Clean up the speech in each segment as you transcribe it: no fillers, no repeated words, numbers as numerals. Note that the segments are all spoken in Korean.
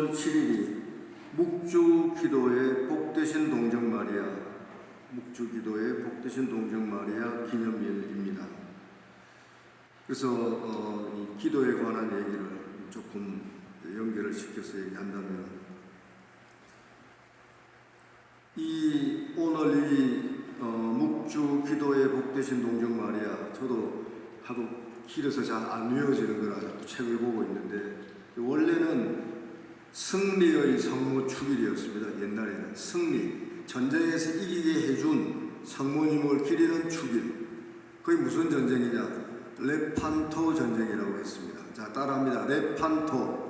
6월 7일이 묵주기도의 복되신 동정 마리아, 묵주기도의 복되신 동정 마리아 기념일입니다. 그래서 이 기도에 관한 얘기를 조금 연결을 시켜서 얘기한다면, 오늘 이 묵주기도의 복되신 동정 마리아, 저도 하도 길어서 잘 안 외워지는 거라 자꾸 책을 보고 있는데, 원래는 승리의 성모 축일이었습니다. 옛날에는 승리, 전쟁에서 이기게 해준 성모님을 기리는 축일. 그게 무슨 전쟁이냐? 레판토 전쟁이라고 했습니다. 자, 따라합니다. 레판토.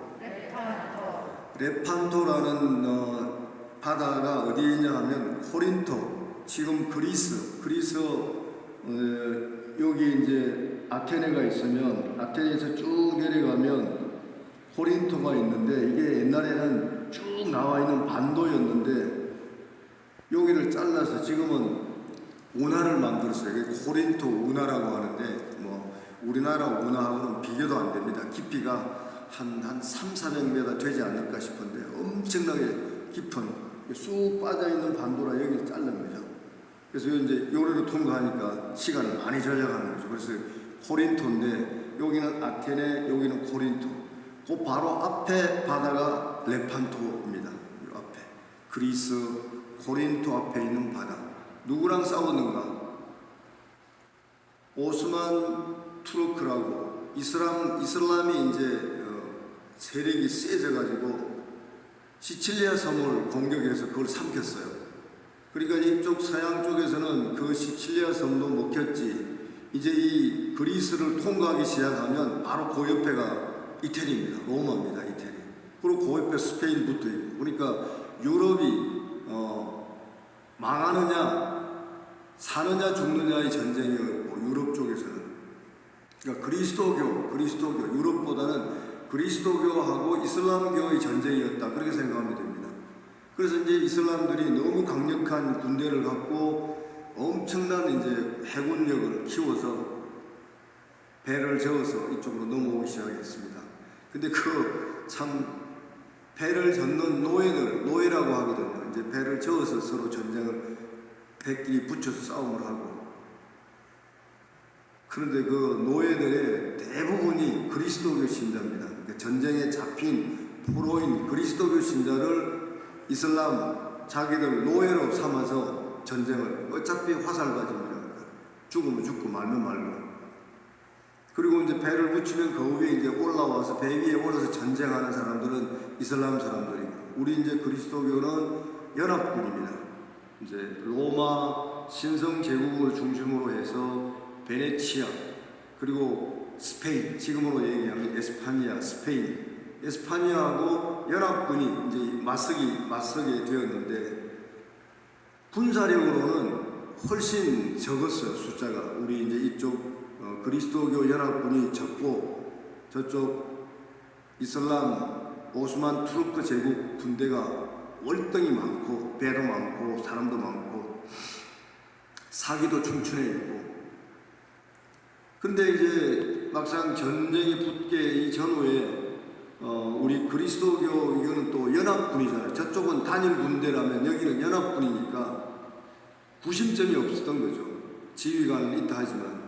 레판토라는 바다가 어디에 있냐 하면 코린토, 지금 그리스 여기 이제 아테네가 있으면 아테네에서 쭉 내려가면 코린토가 있는데, 이게 옛날에는 쭉 나와 있는 반도였는데 여기를 잘라서 지금은 운하를 만들었어요. 이게 코린토 운하라고 하는데, 뭐 우리나라 운하하고는 비교도 안 됩니다. 깊이가 한 300~400m 되지 않을까 싶은데 엄청나게 깊은 쑥 빠져있는 반도라 여기를 자릅니다. 그래서 이제 요리로 통과하니까 시간을 많이 절약하는 거죠. 그래서 코린토인데 여기는 아테네, 여기는 코린토. 그 바로 앞에 바다가 레판토입니다. 이 앞에 그리스 코린토 앞에 있는 바다. 누구랑 싸웠는가? 오스만 투르크라고 이슬람이 이제 세력이 세져가지고 시칠리아 섬을 공격해서 그걸 삼켰어요. 그러니까 이쪽 서양 쪽에서는 그 시칠리아 섬도 먹혔지. 이제 이 그리스를 통과하기 시작하면 바로 그 옆에가 이태리입니다. 로마입니다. 이태리. 그리고 그 옆에 스페인 붙어 있고. 그러니까 유럽이 망하느냐 사느냐 죽느냐의 전쟁이었고, 유럽 쪽에서는. 그러니까 그리스도교 유럽보다는 그리스도교하고 이슬람교의 전쟁이었다, 그렇게 생각하면 됩니다. 그래서 이제 이슬람들이 너무 강력한 군대를 갖고 엄청난 이제 해군력을 키워서 배를 저어서 이쪽으로 넘어오기 시작했습니다. 근데 참 배를 젓는 노예라고 하거든요. 이제 배를 저어서 서로 전쟁을 배끼리 붙여서 싸움을 하고. 그런데 그 노예들의 대부분이 그리스도교 신자입니다. 그러니까 전쟁에 잡힌 포로인 그리스도교 신자를 이슬람 자기들 노예로 삼아서 전쟁을, 어차피 화살바지입니다. 그러니까 죽으면 죽고 말면 말고. 그리고 이제 배를 붙이면 그 위에 이제 올라와서 배 위에 올라서 전쟁하는 사람들은 이슬람 사람들이고, 우리 이제 그리스도교는 연합군입니다. 이제 로마 신성 제국을 중심으로 해서 베네치아, 그리고 스페인, 지금으로 얘기하면 에스파니아, 스페인, 에스파니아하고 연합군이 이제 맞서게 되었는데, 군사력으로는 훨씬 적었어요. 숫자가. 우리 이제 이쪽 그리스도교 연합군이 적고, 저쪽 이슬람 오스만 투르크 제국 군대가 월등히 많고, 배도 많고 사람도 많고 사기도 충천해 있고. 근데 이제 막상 전쟁이 붙게 이 전후에 우리 그리스도교, 이거는 또 연합군이잖아요. 저쪽은 단일 군대라면 여기는 연합군이니까 구심점이 없었던 거죠. 지휘관은 있다 하지만.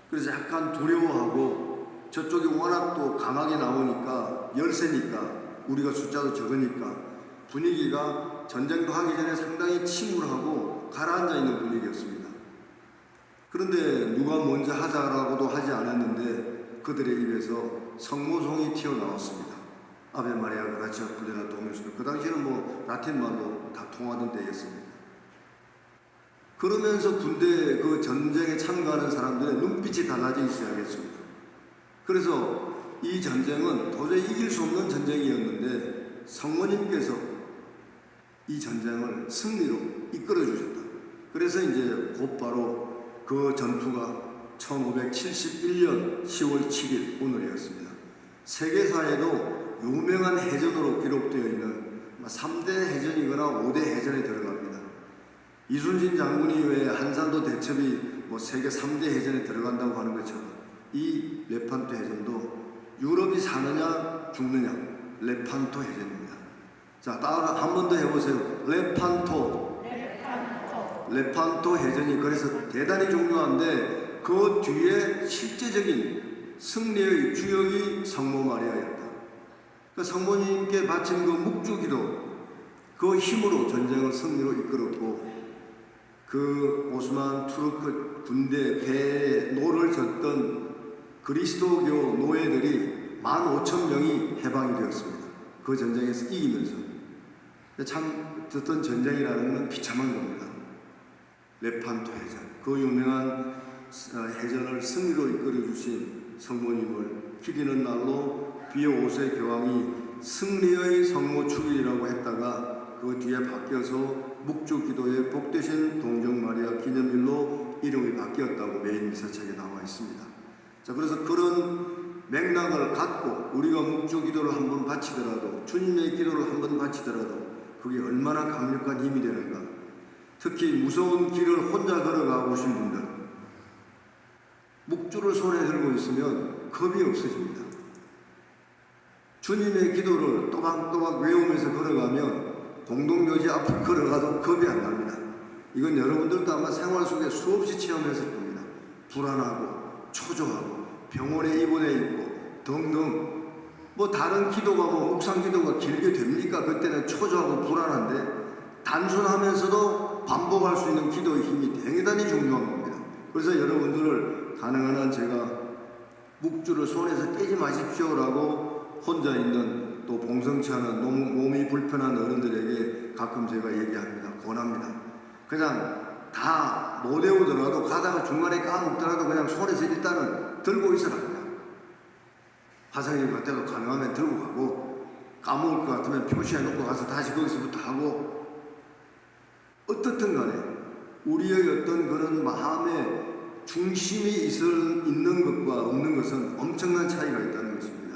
그래서 약간 두려워하고, 저쪽이 워낙 또 강하게 나오니까, 열세니까, 우리가 숫자도 적으니까 분위기가 전쟁도 하기 전에 상당히 침울하고 가라앉아 있는 분위기였습니다. 그런데 누가 먼저 하자라고도 하지 않았는데 그들의 입에서 성모송이 튀어나왔습니다. 아베 마리아 그라치아 플레나 도메스토. 그 당시에는 뭐 라틴 말로 다 통하던 때였습니다. 그러면서 군대 그 전쟁에 참가하는 사람들의 눈빛이 달라지기 시작했습니다. 그래서 이 전쟁은 도저히 이길 수 없는 전쟁이었는데 성모님께서 이 전쟁을 승리로 이끌어 주셨다. 그래서 이제 곧바로 그 전투가 1571년 10월 7일 오늘이었습니다. 세계사에도 유명한 해전으로 기록되어 있는 3대 해전이거나 5대 해전에 들어갑니다. 이순신 장군이 왜 한산도 대첩이 세계 3대 해전에 들어간다고 하는 것처럼 이 레판토 해전도 유럽이 사느냐 죽느냐 레판토 해전입니다. 자, 따라 한 번 더 해보세요. 레판토. 레판토 해전이 그래서 대단히 중요한데 그 뒤에 실제적인 승리의 주역이 성모 마리아였다. 그 성모님께 바친 그 묵주기도 그 힘으로 전쟁을 승리로 이끌었고 그 오스만 투르크 군대 배에 노를 젓던 그리스도교 노예들이 15,000명이 해방이 되었습니다. 그 전쟁에서 이기면서. 참 어떤 전쟁이라는 것은 비참한 겁니다. 레판토 해전, 그 유명한 해전을 승리로 이끌어주신 성모님을 기리는 날로 비오 5세 교황이 승리의 성모 축일이라고 했다가 그 뒤에 바뀌어서 묵주기도의 복되신 동정마리아 기념일로 이름이 바뀌었다고 메인 미사책에 나와 있습니다. 자, 그래서 그런 맥락을 갖고 우리가 묵주기도를 한번 바치더라도, 주님의 기도를 한번 바치더라도 그게 얼마나 강력한 힘이 되는가. 특히 무서운 길을 혼자 걸어가고 오신 분들, 묵주를 손에 들고 있으면 겁이 없어집니다. 주님의 기도를 또박또박 외우면서 걸어가면 공동묘지 앞을 걸어가도 겁이 안 납니다. 이건 여러분들도 아마 생활 속에 수없이 체험했을 겁니다. 불안하고 초조하고 병원에 입원해 있고 등등. 뭐 다른 기도가 뭐 묵상 기도가 길게 됩니까? 그때는 초조하고 불안한데 단순하면서도 반복할 수 있는 기도의 힘이 대단히 중요한 겁니다. 그래서 여러분들을 가능한 한 제가 묵주를 손에서 떼지 마십시오라고 혼자 있는 또 봉성치 않은 너무 몸이 불편한 어른들에게 가끔 제가 얘기합니다. 권합니다. 그냥 다 못 외우더라도 가다가 중간에 까먹더라도 그냥 손에서 일단은 들고 있으라. 화상일 같아도 가능하면 들고 가고 까먹을 것 같으면 표시해 놓고 가서 다시 거기서부터 하고 어떻든 간에 우리의 어떤 그런 마음의 중심이 있는 것과 없는 것은 엄청난 차이가 있다는 것입니다.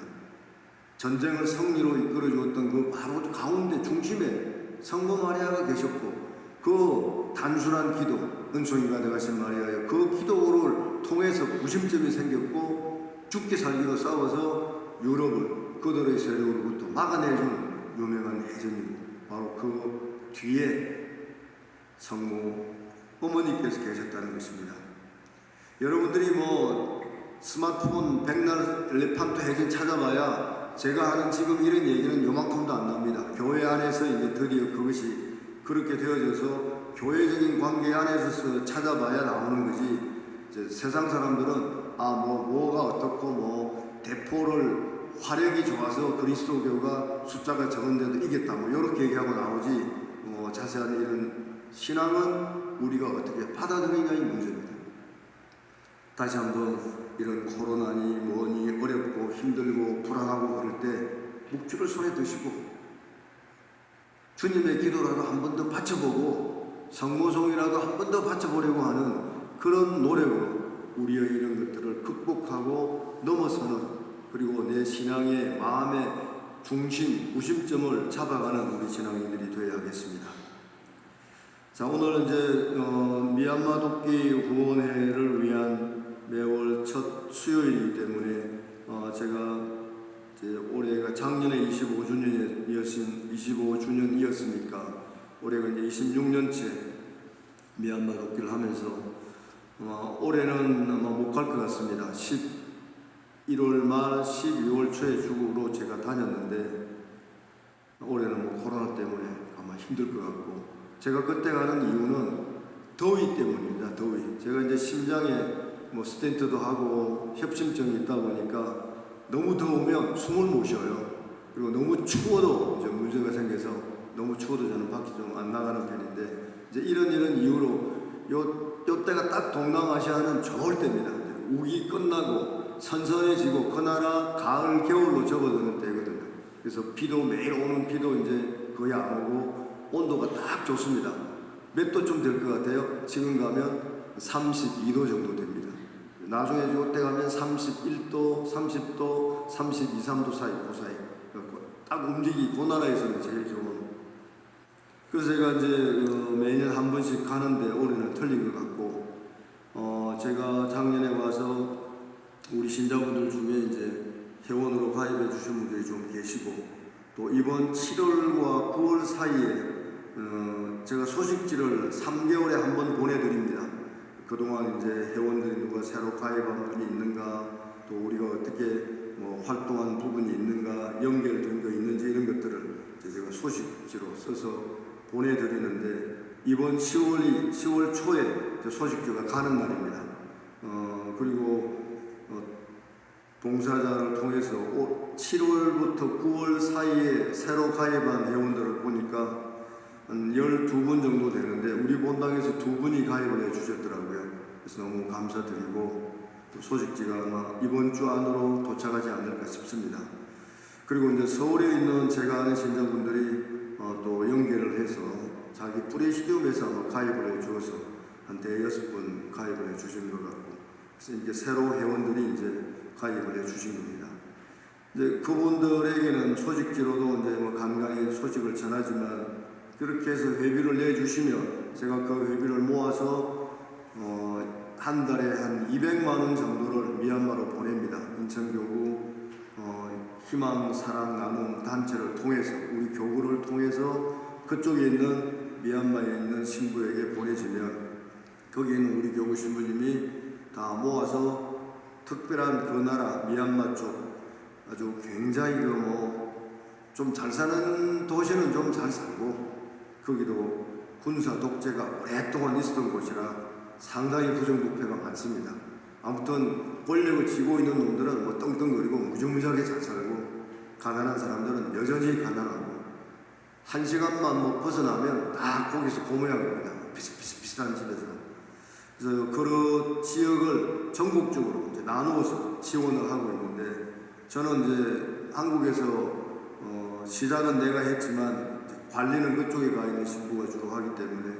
전쟁을 승리로 이끌어 주었던 그 바로 가운데 중심에 성모 마리아가 계셨고 그 단순한 기도, 은총이가 되가신 마리아여, 그 기도를 통해서 구심점이 생겼고 죽기 살기로 싸워서 유럽을 그들의 세력으로부터 막아내준 유명한 해전이고 바로 그 뒤에 성모 어머니께서 계셨다는 것입니다. 여러분들이 뭐 스마트폰 백날 레판토 해전 찾아봐야 제가 하는 지금 이런 얘기는 요만큼도 안 납니다. 교회 안에서 이제 드디어 그것이 그렇게 되어져서 교회적인 관계 안에서 찾아봐야 나오는 거지. 이제 세상 사람들은 뭐가 어떻고 뭐 대포를 화력이 좋아서 그리스도교가 숫자가 적은데도 이겼다 뭐 이렇게 얘기하고 나오지. 자세한 이런 신앙은 우리가 어떻게 받아들이냐의 문제입니다. 다시 한번 이런 코로나니 뭐니 어렵고 힘들고 불안하고 그럴 때 묵주를 손에 드시고 주님의 기도라도 한 번 더 바쳐보고 성모송이라도 한 번 더 바쳐보려고 하는 그런 노력으로 우리의 이런 것들을 극복하고 넘어서는, 그리고 내 신앙의 마음의 중심, 구심점을 잡아가는 우리 신앙인들이 되어야 하겠습니다. 자, 오늘 이제 미얀마 돕기 후원회를 위한 매월 첫 수요일이기 때문에 제가 이제 올해가 작년에 25주년이었으니까 올해가 이제 26년째 미얀마 돕기를 하면서 올해는 아마 못 갈 것 같습니다. 11월 말 12월 초에 주로 제가 다녔는데 올해는 뭐 코로나 때문에 아마 힘들 것 같고, 제가 그때 가는 이유는 더위 때문입니다. 더위. 제가 이제 심장에 뭐 스텐트도 하고 협심증이 있다 보니까 너무 더우면 숨을 못 쉬어요. 그리고 너무 추워도 이제 문제가 생겨서 너무 추워도 저는 밖에 좀 안 나가는 편인데 이제 이런 이유로 요 때가 딱 동남아시아는 좋을 때입니다. 우기 끝나고 선선해지고 그 나라 가을 겨울로 접어드는 때거든요. 그래서 비도 매일 오는 비도 이제 거의 안 오고 온도가 딱 좋습니다. 몇 도쯤 될 것 같아요? 지금 가면 32도 정도 됩니다. 나중에 요때 가면 31도, 30도, 32, 3도 사이, 그 사이. 딱 움직이, 그 나라에서는 제일 좋은. 그래서 제가 이제 매년 한 번씩 가는데 올해는 틀린 것 같고, 제가 작년에 와서 우리 신자분들 중에 이제 회원으로 가입해 주신 분들이 좀 계시고, 또 이번 7월과 9월 사이에 제가 소식지를 3개월에 한 번 보내드립니다. 그동안 이제 회원들이 누가 새로 가입한 분이 있는가, 또 우리가 어떻게 활동한 부분이 있는가, 연결된 거 있는지 이런 것들을 제가 소식지로 써서 보내드리는데, 이번 10월 초에 소식지가 가는 날입니다. 그리고 봉사자를 통해서 7월부터 9월 사이에 새로 가입한 회원들을 보니까 한 12분 정도 되는데, 우리 본당에서 2분이 가입을 해 주셨더라고요. 그래서 너무 감사드리고, 또 소식지가 아마 이번 주 안으로 도착하지 않을까 싶습니다. 그리고 이제 서울에 있는 제가 아는 신자분들이 또 연결을 해서 자기 프레시디움에서 아마 가입을 해 주어서 한 5-6분 가입을 해 주신 것 같고, 그래서 이제 새로 회원들이 이제 가입을 해 주신 겁니다. 이제 그분들에게는 소식지로도 이제 간간히 소식을 전하지만, 그렇게 해서 회비를 내주시면 제가 그 회비를 모아서 한 달에 한 200만 원 정도를 미얀마로 보냅니다. 인천교구 희망 사랑 나눔 단체를 통해서, 우리 교구를 통해서 그쪽에 있는 미얀마에 있는 신부에게 보내주면, 거기에는 우리 교구 신부님이 다 모아서 특별한 그 나라 미얀마 쪽 아주 굉장히 좀 잘 사는 도시는 좀 잘 살고, 거기도 군사 독재가 오랫동안 있었던 곳이라 상당히 부정부패가 많습니다. 아무튼 권력을 쥐고 있는 놈들은 떵떵거리고 무지무지하게 잘 살고, 가난한 사람들은 여전히 가난하고, 한 시간만 벗어나면 다 거기서 그 모양입니다. 비슷비슷한 집에서. 그래서 그 지역을 전국적으로 이제 나누어서 지원을 하고 있는데, 저는 이제 한국에서 시작은 내가 했지만 관리는 그쪽에 가 있는 신부가 주로 하기 때문에,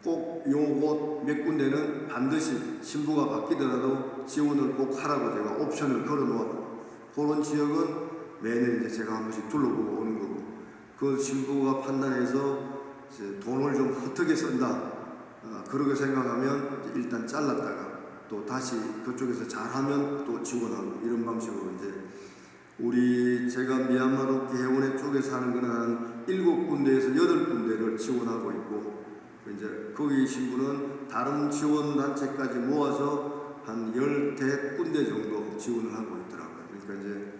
꼭 요곳 몇 군데는 반드시 신부가 바뀌더라도 지원을 꼭 하라고 제가 옵션을 걸어 놓았고, 그런 지역은 매년 이제 제가 한 번씩 둘러보고 오는 거고, 그 신부가 판단해서 이제 돈을 좀 어떻게 쓴다, 그렇게 생각하면 이제 일단 잘랐다가 또 다시 그쪽에서 잘하면 또 지원하고, 이런 방식으로 이제 제가 미얀마로 개원회 쪽에서 하는 거는 한 7군데에서 8군데를 지원하고 있고, 이제 거기 신부는 다른 지원단체까지 모아서 한 10군데 정도 지원을 하고 있더라고요. 그러니까 이제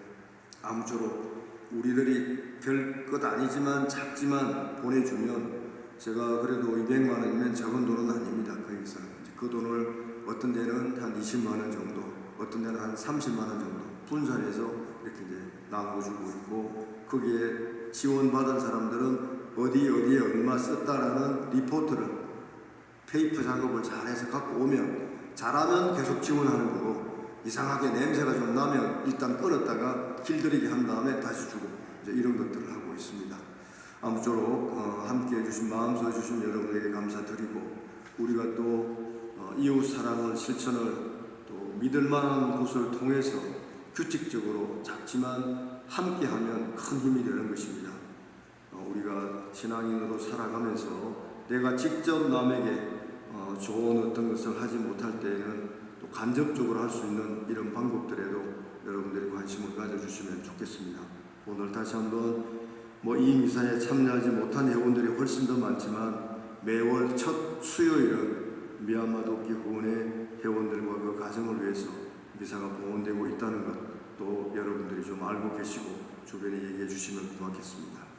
아무쪼록 우리들이 별 것 아니지만 작지만 보내주면, 제가 그래도 200만 원이면 적은 돈은 아닙니다. 거기서는 그 돈을 어떤 데는 한 20만 원 정도, 어떤 데는 한 30만 원 정도 분산해서 이렇게 이제 나눠주고 있고, 거기에 지원받은 사람들은 어디에 얼마 썼다라는 리포트를, 페이퍼 작업을 잘해서 갖고 오면, 잘하면 계속 지원하는 거고, 이상하게 냄새가 좀 나면 일단 끊었다가 길들이게 한 다음에 다시 주고, 이제 이런 것들을 하고 있습니다. 아무쪼록 함께 해주신, 마음 써주신 여러분에게 감사드리고, 우리가 또 이웃 사랑을 실천을 또 믿을 만한 곳을 통해서 규칙적으로 작지만 함께하면 큰 힘이 되는 것입니다. 우리가 신앙인으로 살아가면서 내가 직접 남에게 좋은 어떤 것을 하지 못할 때에는 또 간접적으로 할 수 있는 이런 방법들에도 여러분들이 관심을 가져주시면 좋겠습니다. 오늘 다시 한번 이 미사에 참여하지 못한 회원들이 훨씬 더 많지만, 매월 첫 수요일은 미얀마 돕기 후원의 회원들과 그 가정을 위해서 미사가 봉헌되고 있다는 것, 또 여러분들이 좀 알고 계시고 주변에 얘기해 주시면 고맙겠습니다.